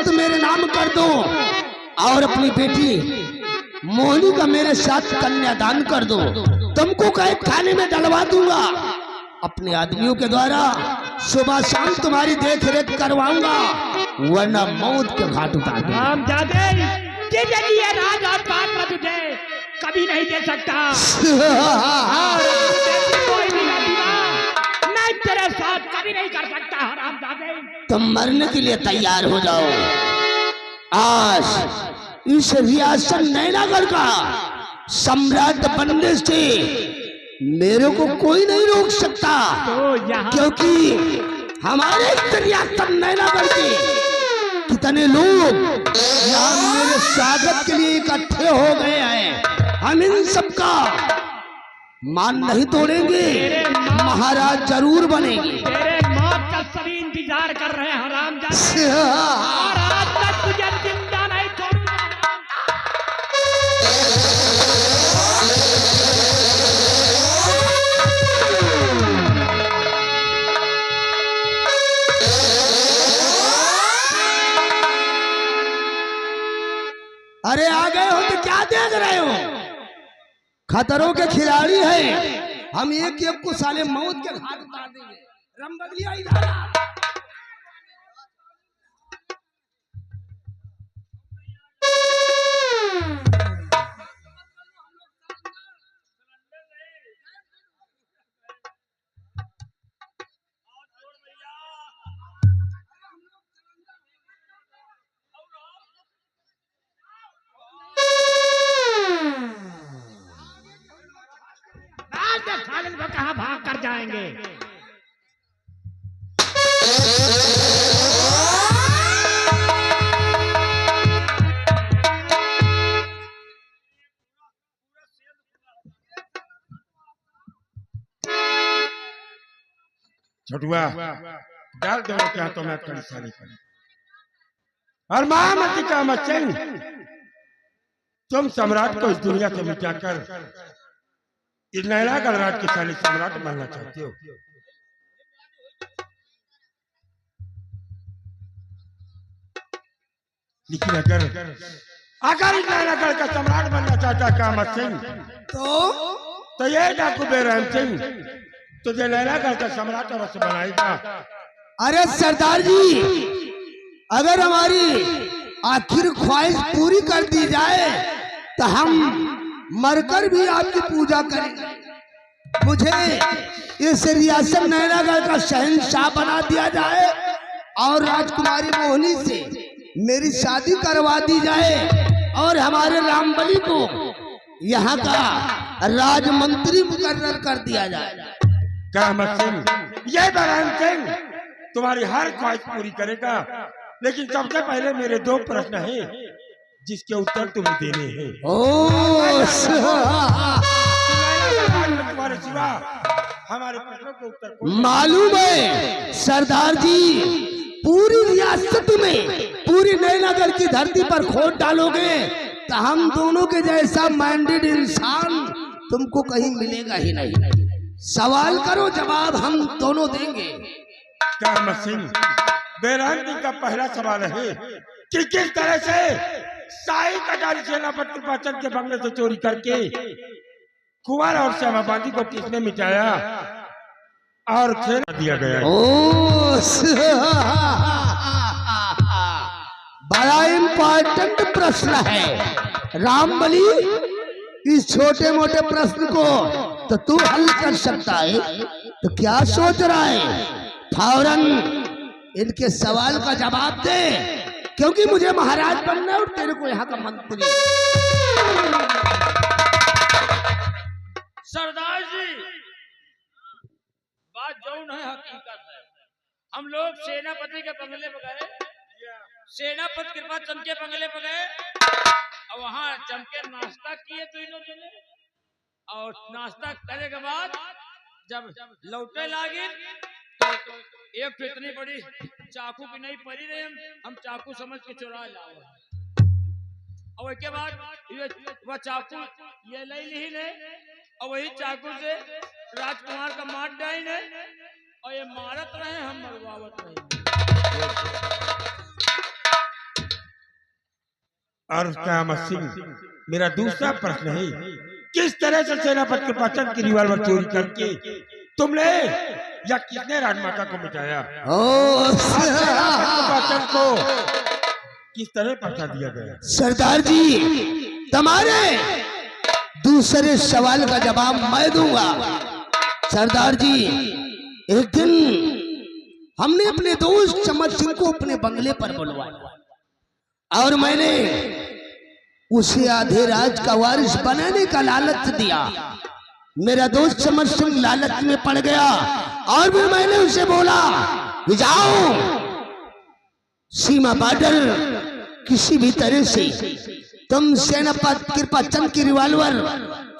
प्रायश्चित मेरे नाम कर दो और अपनी बेटी मोहिनी का मेरे साथ कन्यादान कर दो। तुमको कैद खाने में डलवा दूंगा, अपने आदमियों के द्वारा सुबह शाम तुम्हारी देख रेख करवाऊंगा, वरना मौत के घाट उतार दूंगा। राज और पाप में तुझे कभी नहीं दे सकता। मैं तेरे साथ कभी नहीं कर सकता हरामजादे। तुम मरने के लिए तैयार हो जाओ। आज इस रियासत नैनागढ़ का सम्राट बनने से मेरे को कोई नहीं रोक सकता, क्योंकि हमारे रियासत नैनागढ़ के कितने लोग यहाँ मेरे स्वागत के लिए इकट्ठे हो गए हैं। हम इन सबका मान नहीं तोड़ेंगे, महाराज जरूर बनेंगे। तेरे मौत का सभी इंतजार कर रहे हैं हरामजादे, और आज तक तुझे जिंदा नहीं छोड़ूंगा। अरे आ गए हो तो क्या देख रहे हो? खतरों के खिलाड़ी हैं हम, एक एक को साले मौत के घाट उतार देंगे। रंबगलिया इधर आ। कहाँ भाग कर जाएंगे? छोटुआ डाल दो क्या तो मैं कड़ी सारी कर। और महामती का मचन, तुम सम्राट को इस दुनिया से मिटाकर इस नैनागढ़ राज के साले सम्राट बनना चाहते हो। लेकिन अगर इस नैनागढ़ का सम्राट बनना चाहता कामत सिंह, तो ये डाकू बेरहम सिंह तुझे नैनागढ़ का सम्राट अवश्य बनाएगा। अरे सरदार जी, अगर हमारी आखिर ख्वाहिश पूरी कर दी जाए तो हम मरकर भी आपकी पूजा करेंगे। मुझे इस रियासत नैनागढ़ का शहंशाह बना दिया जाए और राजकुमारी मोहिनी से मेरी शादी करवा दी जाए और हमारे रामबली को यहाँ का राजमंत्री मुकर्रर कर दिया जाए। कामत सिंह, ये बरहम सिंह तुम्हारी हर ख्वाहिश पूरी करेगा, लेकिन सबसे पहले मेरे दो प्रश्न हैं जिसके उत्तर तुम्हें देने हैं। तुम्हारे सिवा हमारे प्रश्नों के उत्तर मालूम है सरदार जी, पूरी रियासत में, पूरी नैनागढ़ की धरती पर खोद डालोगे तो हम दोनों के जैसा माइंडेड इंसान तुमको कहीं मिलेगा ही नहीं। सवाल करो, जवाब हम दोनों देंगे। कामत सिंह, बेरहम सिंह का पहला सवाल है कि किस तरह से शाही कटारी सेनापति कृपाचंद के बंगले से चोरी करके कुंवर और श्यामा बांधी को किसने मिटाया और खेल दिया गया? बड़ा इम्पोर्टेंट प्रश्न है रामबली। इस छोटे मोटे प्रश्न को तो तू हल कर सकता है, तो क्या सोच रहा है? फौरन इनके सवाल का जवाब दे, क्योंकि मुझे महाराज बनना है और तेरे को यहाँ का मंत्री। सरदार जी, बात जौन है हकीकत है। हम लोग सेनापति के बंगले में गए, सेनापति कृपाचंद के बंगले में गए और वहाँ जम के नाश्ता किए तीनों जने, और नाश्ता करने के बाद जब लौटे लागे तो एक तो इतनी बड़ी चाकू की नहीं पड़ी रहे, हम चाकू समझ के चुरा लाओ, और उसके बाद वह चाकू ये ले ली ने, और वही चाकू से राजकुमार का मार डाई ने, और ये मारत रहे, हम मरवावत रहे। और कयामत सिंह, मेरा दूसरा प्रश्न है, किस तरह से सेनापति कृपाचंद की रिवॉल्वर चोरी करके तुमने या किसने राजमाता को मिटाया? कृपाचंद को किस तरह पहुंचा दिया गया? सरदार जी, तुम्हारे दूसरे सवाल का जवाब मैं दूंगा। सरदार जी, एक दिन हमने अपने दोस्त चमन सिंह को अपने बंगले पर बुलवाया और मैंने उसे आधे राज का वारिस बनाने का लालच दिया। मेरा दोस्त चमन सिंह लालच में पड़ गया और फिर मैंने उसे बोला कि जाओ, सीमा बॉर्डर किसी भी तरह से तुम सेनापति कृपाचंद की रिवॉल्वर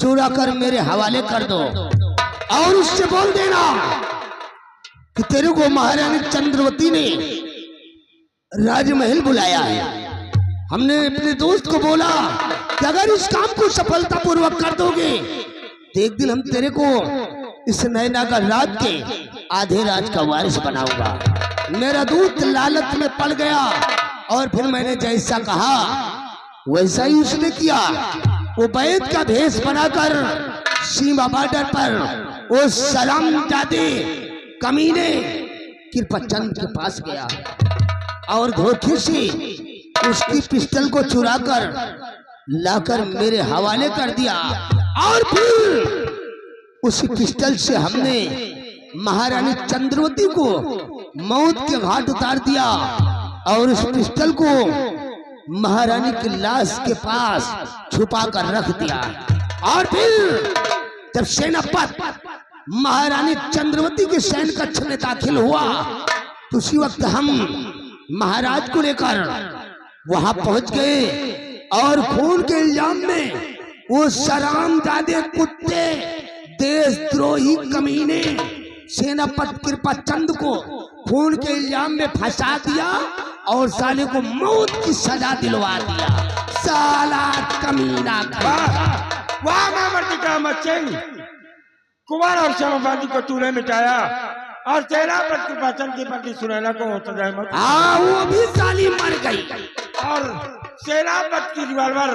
चुरा कर मेरे हवाले कर दो और उससे बोल देना कि तेरे को महारानी चंद्रवती ने राजमहल बुलाया है। हमने अपने दोस्त को बोला कि अगर इस काम को सफलतापूर्वक कर दोगे तो एक दिन हम तेरे को इस नैनागढ़ राज के आधे राज का वारिस बनाऊंगा। मेरा दूत लालच में पड़ गया और फिर मैंने जैसा कहा वैसा ही उसने किया। वो बैद का भेष बनाकर सीमा बॉर्डर पर वो सलामजादे कमीने कृपाचंद के पास गया और धोखे से उसकी पिस्टल को चुराकर लाकर मेरे हवाले कर दिया और फिर उसी पिस्टल से हमने महारानी चंद्रवती को मौत के घाट उतार दिया और उस पिस्टल को महारानी की लाश के पास छुपा कर रख दिया। और फिर जब सेनापति महारानी चंद्रवती के सैन्य कक्ष में दाखिल हुआ तो उसी वक्त हम महाराज को लेकर वहां पहुंच गए और खून के इल्जाम में वो सरामजादे कुत्ते देशद्रोही कमीने सेनापति कृपाचंद को खून के इल्जाम में फंसा दिया और साले को मौत की सजा दिलवा दिया। साला कमीना। वाह महामर्दी कयामत सिंह, कुमार और श्यामाबादी को तूने मिटाया और सेनापति कृपाचंद की पत्नी सुनैना को सजा मौत। वो भी साली मर गई और सेनापति की रिवॉल्वर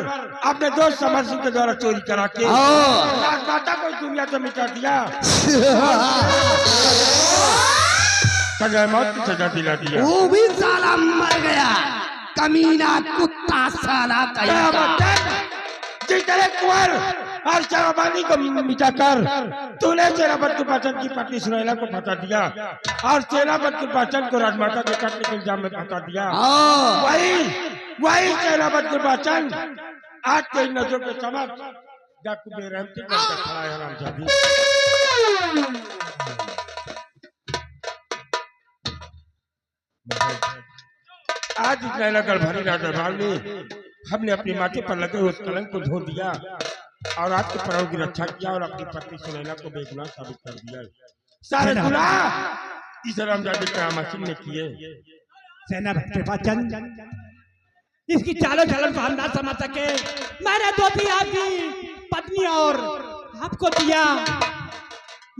अपने दोस्त समर सिंह के द्वारा चोरी करा के राजमाता को दुनिया से मिटा दिया। सजा मौत की सजा दिला दिया। वो भी साला मर गया, कमीना कुत्ता साला जिस तरह कुंवर और श्यामाबादी को मिटाकर तूने सेनापति कृपाचंद की पत्नी सुनैना को फंसा दिया और सेनापति कृपाचंद को राजमाता के कत्ल के इल्जाम में फंसा दिया। वही सेनापति कृपाचंद आज के नजरों के समक्ष डाकू बेरहमती करके खड़ा है। रामजादी, आज इस नैनागढ़ भरी राजदरबार में हमने अपनी माथे पर लगे उस कलंक को धो दिया और आपके प्राणों की रक्षा किया और अपनी पत्नी सुनैना को बेगुनाह साबित कर दिया। सारे गुनाह इस रामजादी कयामत सिंह ने किए। सेनापति कृपाचंद, इसकी चालो चलन को हम ना समझ सके। मैंने दो भी आपकी पत्नी और आपको दिया,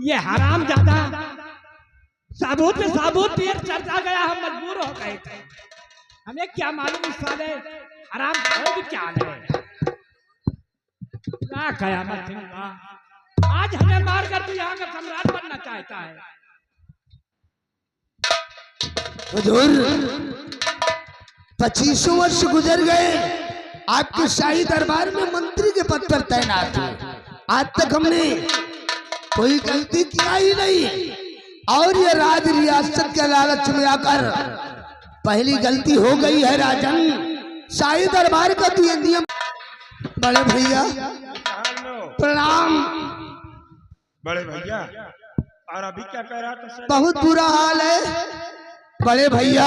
ये हराम ज्यादा साबुत में साबुत पेट चढ़ता गया। हम मजबूर हो गए थे, हमें क्या मालूम इस साले हराम भी क्या है। क्या कयामत सिंह, आज हमें मार कर तू यहाँ का सम्राट बनना चाहता है। हुजूर, 25 वर्ष गुजर गए, आपके शाही दरबार में मंत्री के पद पर तैनात थे। आज तक हमने कोई गलती किया ही नहीं और ये राज रियासत के लालच में आकर पहली गलती हो गई है। राजन, शाही दरबार का तो ये नियम। बड़े भैया प्रणाम। बड़े भैया, और अभी क्या कह रहा था? बहुत बुरा हाल है बड़े भैया,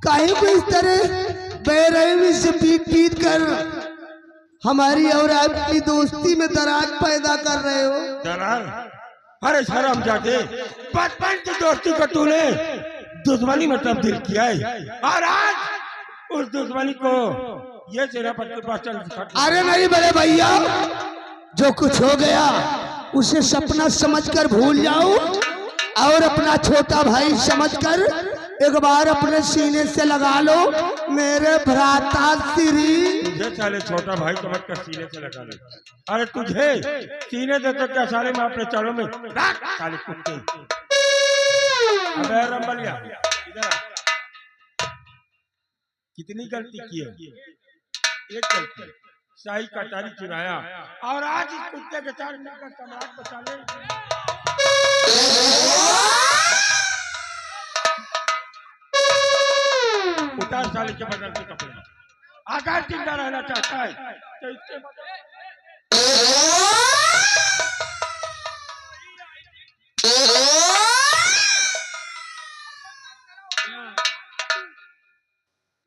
काहे को इस तरह बेरहमी से पीट कर हमारी और आपकी दोस्ती में दरार पैदा कर रहे हो। दरार? अरे शर्म जाके, बचपन की दोस्ती को तूने दुश्मनी में तब्दील किया है और आज उस दुश्मनी को ये सेनापति के पास चल। अरे नहीं बड़े भैया, जो कुछ हो गया उसे सपना समझकर भूल जाओ और अपना छोटा भाई समझकर एक बार अपने सीने से लगा लो मेरे भ्राता श्री। तुझे साले छोटा भाई समझ कर सीने से लगा ले। अरे तुझे सीने दे तो क्या साले मैं अपने चारों में रख साले कुत्ते। अबे रंबलिया इधर आ। कितनी गलती की है? एक गलती, शाही कटारी चुराया और आज इस कुत्ते के साथ मिलकर सम्राट बचा ले। उतार साले के बदल के कपड़े। आकाश जिंदा रहना चाहता है तो इसके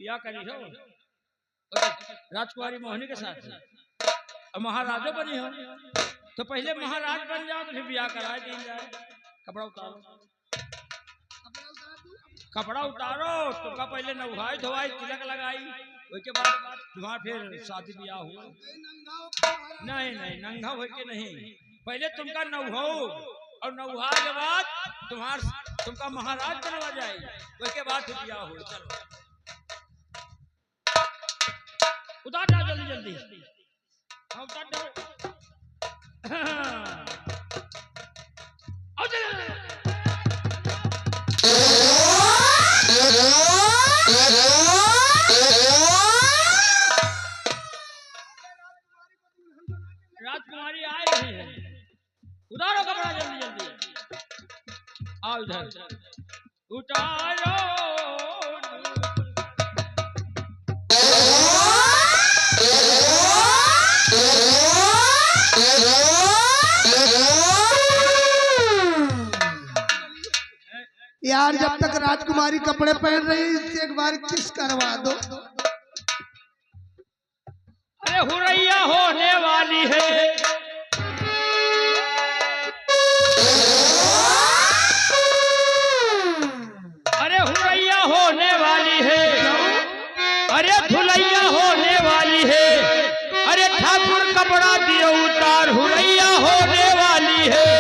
क्या करी हो? राजकुमारी मोहिनी के साथ और महाराजो बनी हो तो पहले महाराज बन जाओ तो फिर ब्याह करा दी जाए। कपड़ा उतारो, कपड़ा उतारो, तुमका पहले नहाई धोवाई तिलक लगाई, उसके बाद तुम्हारा फिर शादी ब्याह हुआ। नहीं नहीं नंगा हो के नहीं, पहले तुमका नौहो और नौहा के बाद तुमका महाराज बनवा जाए, उसके बाद फिर ब्याह हो। चलो उतार डाल जल्दी जल्दी। हाँ उतार डाल। राजकुमारी आए रही है, उतारो कपड़ा जल्दी जल्दी। आओ इधर उतारो। यार जब तक राजकुमारी कपड़े पहन रही इससे एक बार किस करवा दो। अरे हुरैया होने वाली है, अरे हुरैया होने वाली है, अरे धुलैया होने वाली है, अरे ठाकुर कपड़ा दियो उतार हुरैया होने वाली है।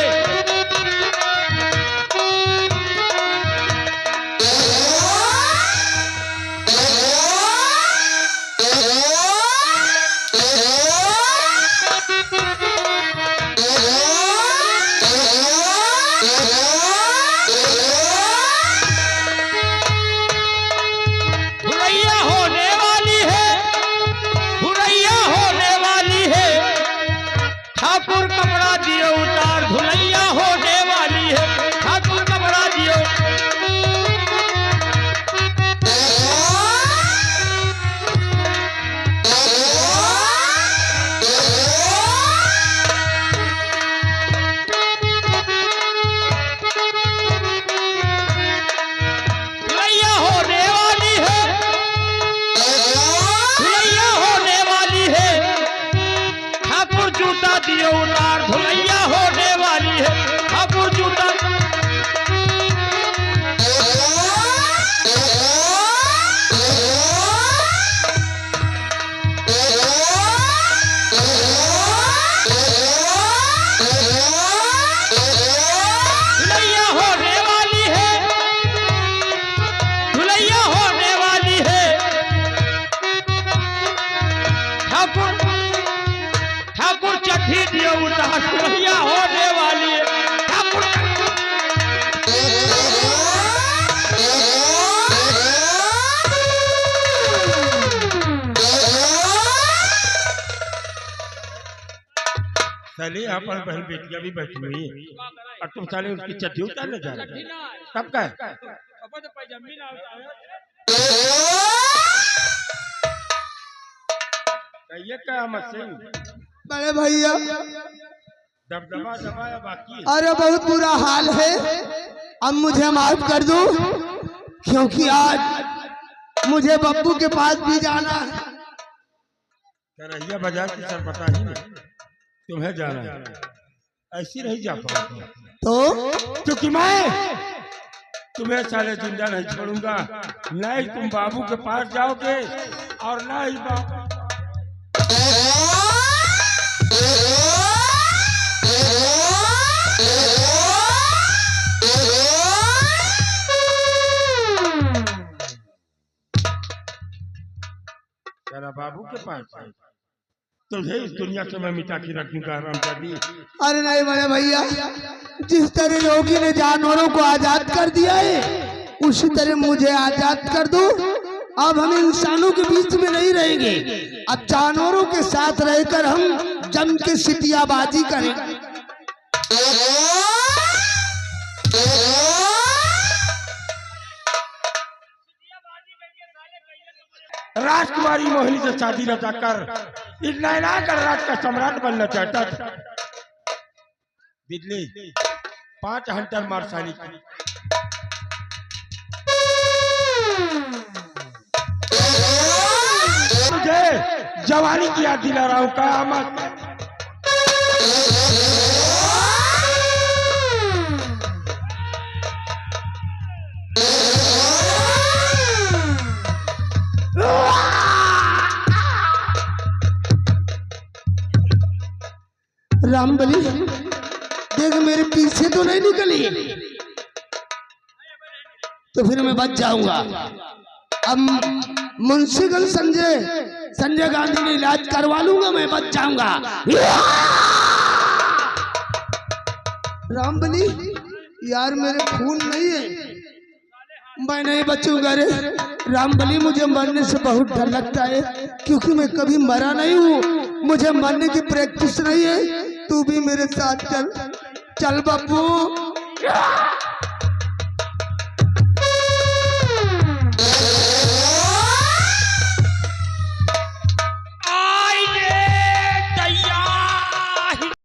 होने वाली है। साले यहाँ पर बहन बेटियां भी बैठी हुई है और तुम साले उसकी चड्डी उतारने जा रहे हो। कब का है? ये क्या मशीन बड़े भैया दबदबा दबाया बाकी है। अरे बहुत बुरा हाल है, अब मुझे माफ कर दो क्योंकि आज मुझे बब्बू के पास भी जाना है। करहिया बाजार की सरपता ही नहीं तुम्हें जाना है, ऐसी नहीं जा पाओगे तो क्योंकि मैं तुम्हें साले जिंदा नहीं छोड़ूंगा। न ही तुम बाबू के पास जाओगे और न ही बाबू तेरा बाबू के पास है, तुझे इस दुनिया से मैं मिटा के रख दूंगा हरामजादी। अरे नहीं बड़े भैया, जिस तरह योगी ने जानवरों को आजाद कर दिया है उसी तरह मुझे आजाद कर दो। अब हम इंसानों के बीच में नहीं रहेंगे, अब जानवरों के साथ रहकर हम जम के सिटियाबाजी करेंगे। राजकुमारी मोहिनी से शादी रचा कर इस नैनागढ़ राज का सम्राट बनना चाहता था। बिजली 5 हंटर मार साली की। तुझे जवानी की याद दिला रहा हूं, कयामत। रामबली देख मेरे पीछे तो नहीं निकली, तो फिर मैं बच जाऊंगा। अब मुंशीगंज संजय गांधी ने इलाज करवा लूंगा, मैं बच जाऊंगा। रामबली यार मेरे खून नहीं है, मैं नहीं बचूंगा रे। रामबली मुझे मरने से बहुत डर लगता है, क्योंकि मैं कभी मरा नहीं हूँ, मुझे मरने की प्रैक्टिस नहीं है। तू भी मेरे साथ चल, चल बापू।